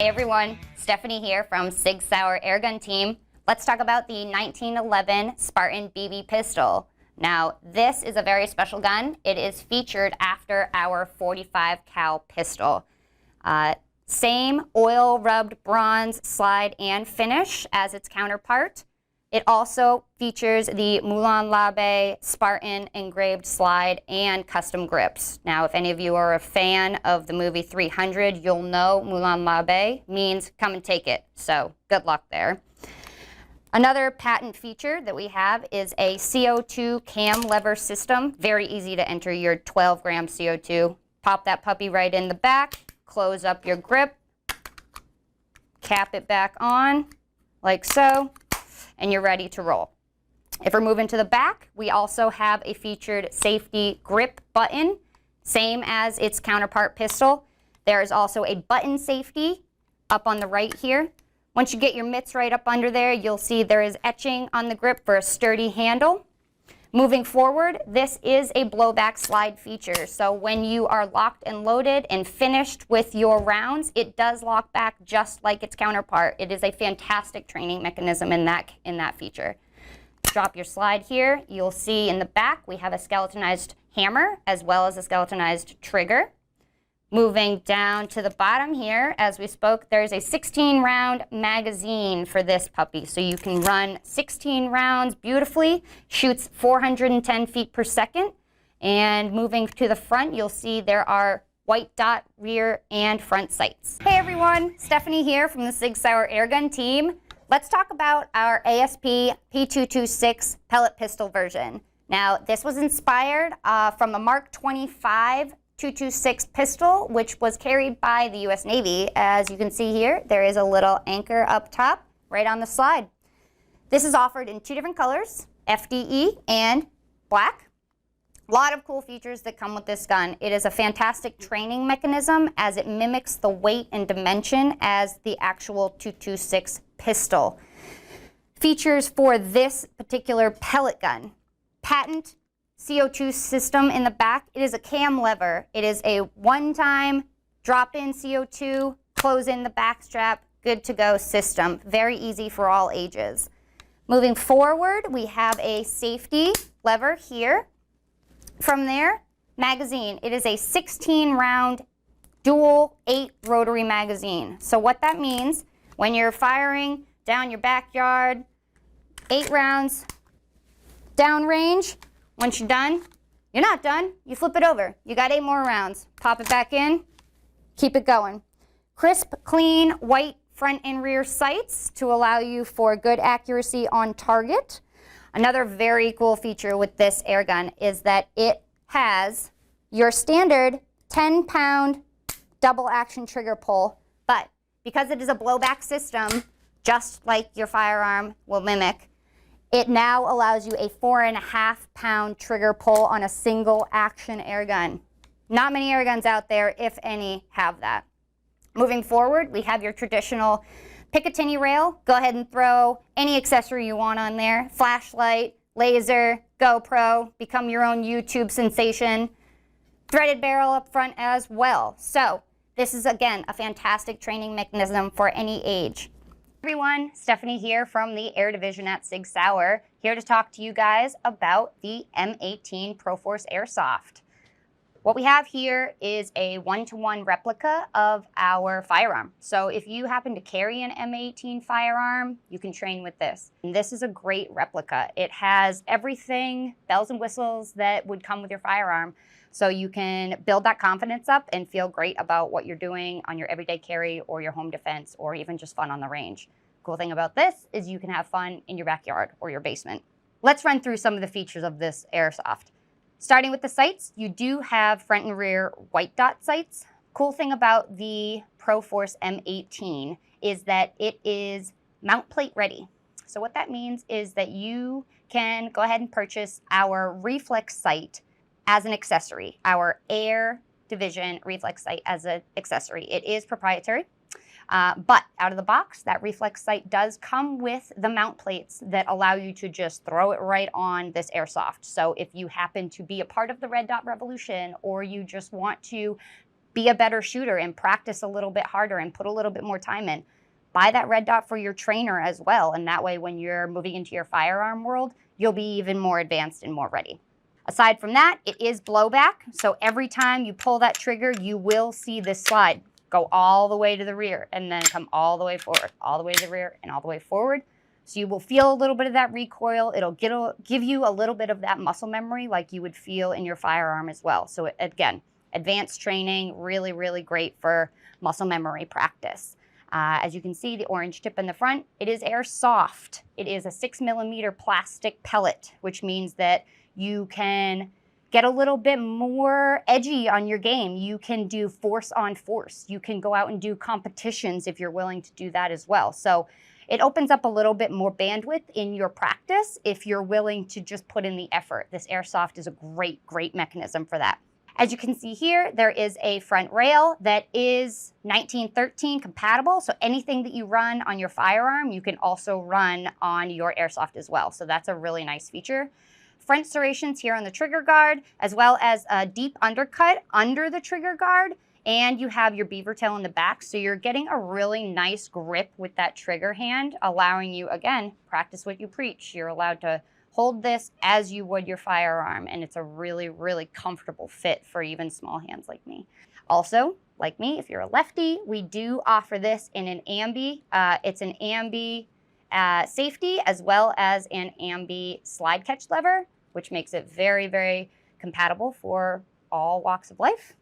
everyone, Stephanie here from Sig Sauer Airgun Team. Let's talk about the 1911 Spartan BB pistol. Now, this is a very special gun. It is featured after our 45 cal pistol. Same oil rubbed bronze slide and finish as its counterpart. It also features the Moulin Labe Spartan engraved slide and custom grips. Now, if any of you are a fan of the movie 300, you'll know Moulin Labe means come and take it. So good luck there. Another patent feature that we have is a CO2 cam lever system. Very easy to enter your 12-gram CO2. Pop that puppy right in the back, close up your grip, cap it back on like so, and you're ready to roll. If we're moving to the back, we also have a featured safety grip button, same as its counterpart pistol. There is also a button safety up on the right here. Once you get your mitts right up under there, you'll see there is etching on the grip for a sturdy handle. Moving forward, this is a blowback slide feature. So when you are locked and loaded and finished with your rounds, it does lock back just like its counterpart. It is a fantastic training mechanism in that feature. Drop your slide here. You'll see in the back we have a skeletonized hammer as well as a skeletonized trigger. Moving down to the bottom here, as we spoke, there's a 16-round magazine for this puppy. So you can run 16 rounds beautifully, shoots 410 feet per second. And moving to the front, you'll see there are white dot rear and front sights. Hey everyone, Stephanie here from the Sig Sauer Airgun Team. Let's talk about our ASP P226 pellet pistol version. Now, this was inspired from a Mark 25 226 pistol, which was carried by the U.S. Navy. As you can see here, there is a little anchor up top, right on the slide. This is offered in two different colors, FDE and black. A lot of cool features that come with this gun. It is a fantastic training mechanism as it mimics the weight and dimension as the actual 226 pistol. Features for this particular pellet gun: patent CO2 system in the back. It is a cam lever. It is a one-time drop-in CO2, close in the back strap, good to go system. Very easy for all ages. Moving forward, we have a safety lever here. From there, magazine. It is a 16-round dual 8 rotary magazine. So what that means, when you're firing down your backyard, 8 rounds downrange. Once you're done, you're not done. You flip it over. You got 8 more rounds. Pop it back in. Keep it going. Crisp, clean, white front and rear sights to allow you for good accuracy on target. Another very cool feature with this air gun is that it has your standard 10-pound double action trigger pull, but because it is a blowback system, just like your firearm will mimic, it now allows you a 4.5-pound trigger pull on a single action air gun. Not many air guns out there, if any, have that. Moving forward, we have your traditional Picatinny rail. Go ahead and throw any accessory you want on there. Flashlight, laser, GoPro, become your own YouTube sensation. Threaded barrel up front as well. So this is, again, a fantastic training mechanism for any age. Everyone, Stephanie here from the Air Division at Sig Sauer, here to talk to you guys about the M18 Proforce Airsoft. What we have here is a one-to-one replica of our firearm. So if you happen to carry an M18 firearm, you can train with this. And this is a great replica. It has everything, bells and whistles, that would come with your firearm. So you can build that confidence up and feel great about what you're doing on your everyday carry or your home defense or even just fun on the range. Cool thing about this is you can have fun in your backyard or your basement. Let's run through some of the features of this Airsoft. Starting with the sights, you do have front and rear white dot sights. Cool thing about the Proforce M18 is that it is mount plate ready. So what that means is that you can go ahead and purchase our reflex sight as an accessory, our Air Division reflex sight as an accessory. It is proprietary, but out of the box, that reflex sight does come with the mount plates that allow you to just throw it right on this Airsoft. So if you happen to be a part of the Red Dot Revolution, or you just want to be a better shooter and practice a little bit harder and put a little bit more time in. Buy that red dot for your trainer as well, and that way when you're moving into your firearm world, you'll be even more advanced and more ready. Aside from that, it is blowback, so every time you pull that trigger, you will see this slide go all the way to the rear and then come all the way forward, all the way to the rear and all the way forward. So you will feel a little bit of that recoil. It'll give you a little bit of that muscle memory like you would feel in your firearm as well. So again, advanced training, really, really great for muscle memory practice. As you can see, the orange tip in the front, it is Airsoft. It is a 6mm plastic pellet, which means that you can get a little bit more edgy on your game. You can do force on force. You can go out and do competitions if you're willing to do that as well. So it opens up a little bit more bandwidth in your practice if you're willing to just put in the effort. This Airsoft is a great, great mechanism for that. As you can see here, there is a front rail that is 1913 compatible. So anything that you run on your firearm, you can also run on your Airsoft as well. So that's a really nice feature. Front serrations here on the trigger guard, as well as a deep undercut under the trigger guard. And you have your beaver tail in the back. So you're getting a really nice grip with that trigger hand, allowing you, again, practice what you preach. You're allowed to hold this as you would your firearm, and it's a really, really comfortable fit for even small hands like me. Also, like me, if you're a lefty, we do offer this in an ambi. It's an ambi safety as well as an ambi slide catch lever, which makes it very, very compatible for all walks of life.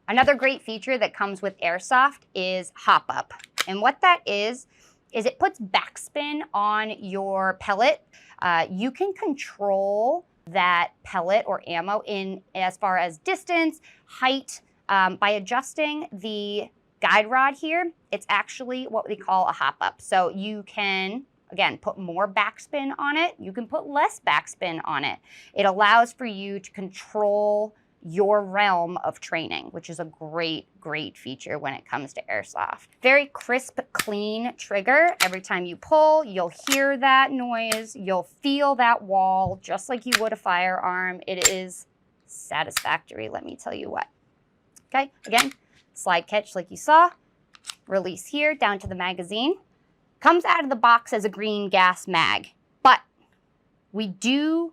Another great feature that comes with Airsoft is hop up. And what that is it puts backspin on your pellet. You can control that pellet or ammo in as far as distance, height, by adjusting the guide rod here. It's actually what we call a hop up. So you can, again, put more backspin on it. You can put less backspin on it. It allows for you to control your realm of training, which is a great, great feature when it comes to Airsoft. Very crisp, clean trigger. Every time you pull, you'll hear that noise. You'll feel that wall just like you would a firearm. It is satisfactory, let me tell you what. Okay, again, slide catch like you saw. Release here down to the magazine. Comes out of the box as a green gas mag, but we do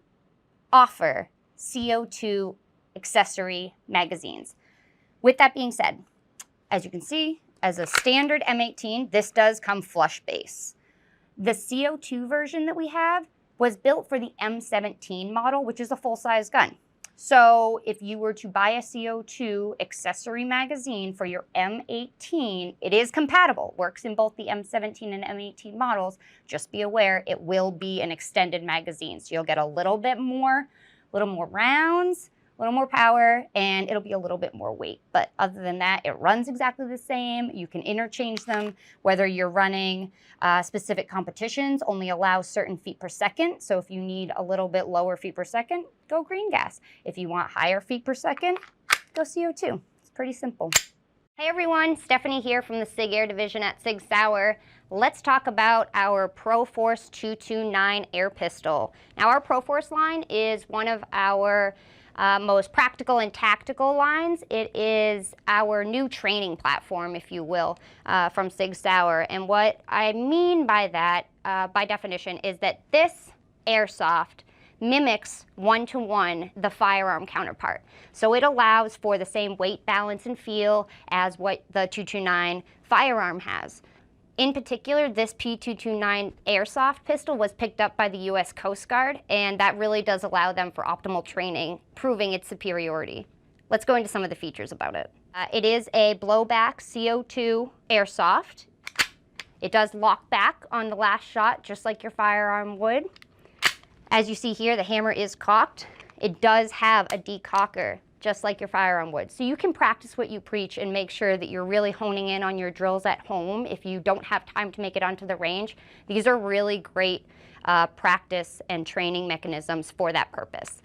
offer CO2 accessory magazines. With that being said, as you can see, as a standard M18, this does come flush base. The CO2 version that we have was built for the M17 model, which is a full-size gun. So if you were to buy a CO2 accessory magazine for your M18, it is compatible, works in both the M17 and M18 models. Just be aware, it will be an extended magazine. So you'll get a little bit more, rounds, a little more power, and it'll be a little bit more weight. But other than that, it runs exactly the same. You can interchange them, whether you're running specific competitions, only allows certain feet per second. So if you need a little bit lower feet per second, go green gas. If you want higher feet per second, go CO2. It's pretty simple. Hey everyone, Stephanie here from the Sig Air division at Sig Sauer. Let's talk about our Proforce 229 air pistol. Now our Proforce line is one of our most practical and tactical lines. It is our new training platform, if you will, from Sig Sauer. And what I mean by that, by definition, is that this Airsoft mimics one-to-one the firearm counterpart. So it allows for the same weight, balance, and feel as what the 229 firearm has. In particular, this P229 Airsoft pistol was picked up by the U.S. Coast Guard, and that really does allow them for optimal training, proving its superiority. Let's go into some of the features about it. It is a blowback CO2 Airsoft. It does lock back on the last shot, just like your firearm would. As you see here, the hammer is cocked. It does have a decocker, just like your firearm would. So you can practice what you preach and make sure that you're really honing in on your drills at home if you don't have time to make it onto the range. These are really great practice and training mechanisms for that purpose.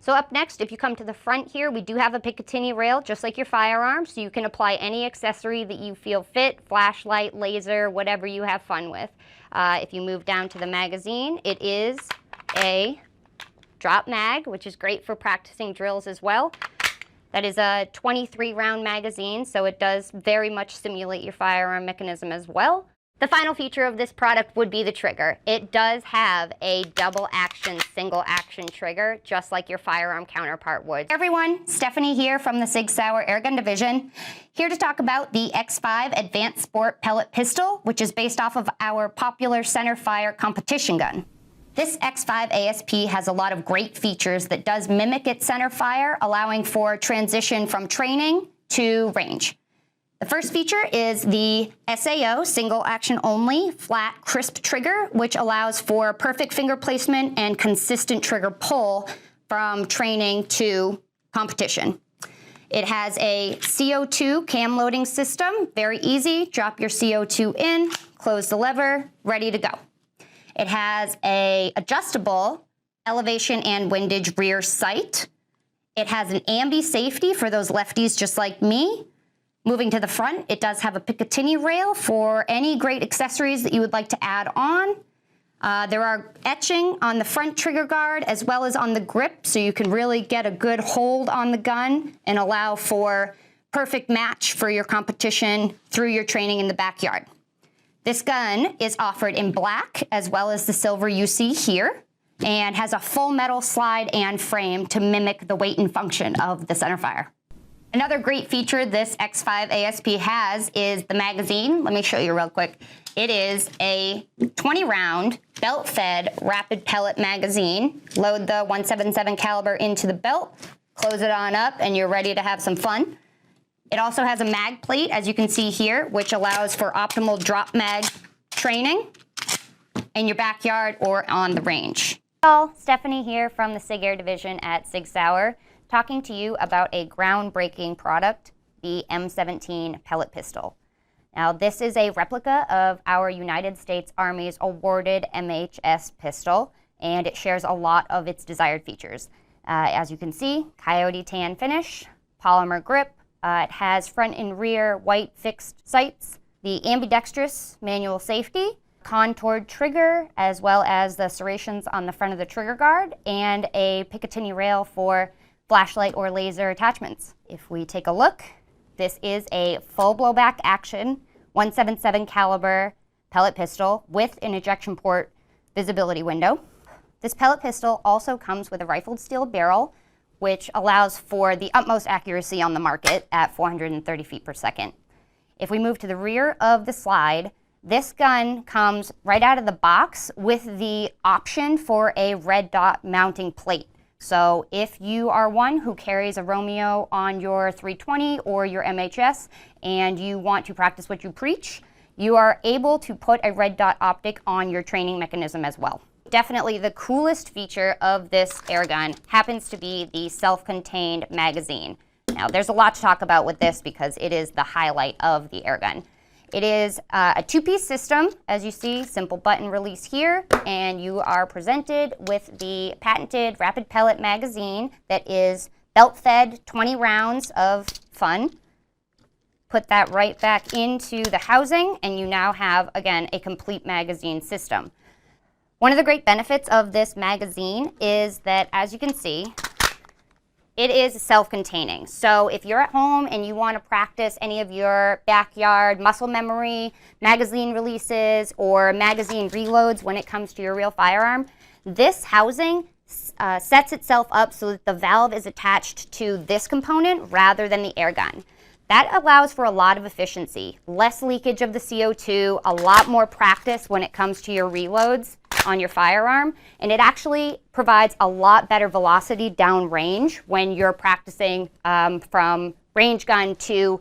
So up next, if you come to the front here, we do have a Picatinny rail, just like your firearm, so you can apply any accessory that you feel fit, flashlight, laser, whatever you have fun with. If you move down to the magazine, it is a drop mag, which is great for practicing drills as well. That is a 23 round magazine, so it does very much simulate your firearm mechanism as well. The final feature of this product would be the trigger. It does have a double action, single action trigger, just like your firearm counterpart would. Hey everyone, Stephanie here from the Sig Sauer Airgun division, here to talk about the X5 Advanced Sport Pellet Pistol, which is based off of our popular centerfire competition gun. This X5 ASP has a lot of great features that does mimic its centerfire, allowing for transition from training to range. The first feature is the SAO, single action only, flat, crisp trigger, which allows for perfect finger placement and consistent trigger pull from training to competition. It has a CO2 cam loading system, very easy. Drop your CO2 in, close the lever, ready to go. It has a adjustable elevation and windage rear sight. It has an ambi safety for those lefties just like me. Moving to the front, it does have a Picatinny rail for any great accessories that you would like to add on. There are etching on the front trigger guard as well as on the grip, so you can really get a good hold on the gun and allow for perfect match for your competition through your training in the backyard. This gun is offered in black as well as the silver you see here, and has a full metal slide and frame to mimic the weight and function of the centerfire. Another great feature this X5 ASP has is the magazine. Let me show you real quick. It is a 20-round belt-fed rapid pellet magazine. Load the .177 caliber into the belt, close it on up, and you're ready to have some fun. It also has a mag plate, as you can see here, which allows for optimal drop mag training in your backyard or on the range. Hello, Stephanie here from the SIG Air division at Sig Sauer, talking to you about a groundbreaking product, the M17 pellet pistol. Now, this is a replica of our United States Army's awarded MHS pistol, and it shares a lot of its desired features. As you can see, coyote tan finish, polymer grip. It has front and rear white fixed sights, the ambidextrous manual safety, contoured trigger, as well as the serrations on the front of the trigger guard, and a Picatinny rail for flashlight or laser attachments. If we take a look, this is a full blowback action, .177 caliber pellet pistol with an ejection port visibility window. This pellet pistol also comes with a rifled steel barrel, which allows for the utmost accuracy on the market at 430 feet per second. If we move to the rear of the slide, this gun comes right out of the box with the option for a red dot mounting plate. So if you are one who carries a Romeo on your 320 or your MHS and you want to practice what you preach, you are able to put a red dot optic on your training mechanism as well. Definitely the coolest feature of this airgun happens to be the self-contained magazine. Now, there's a lot to talk about with this because it is the highlight of the airgun. It is a two-piece system, as you see, simple button release here, and you are presented with the patented rapid pellet magazine that is belt-fed, 20 rounds of fun. Put that right back into the housing, and you now have, again, a complete magazine system. One of the great benefits of this magazine is that, as you can see, it is self-containing. So if you're at home and you want to practice any of your backyard muscle memory, magazine releases, or magazine reloads when it comes to your real firearm, this housing sets itself up so that the valve is attached to this component rather than the air gun. That allows for a lot of efficiency, less leakage of the CO2, a lot more practice when it comes to your reloads on your firearm, and it actually provides a lot better velocity downrange when you're practicing from range gun to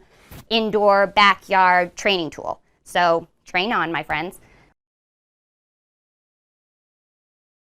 indoor backyard training tool. So train on, my friends.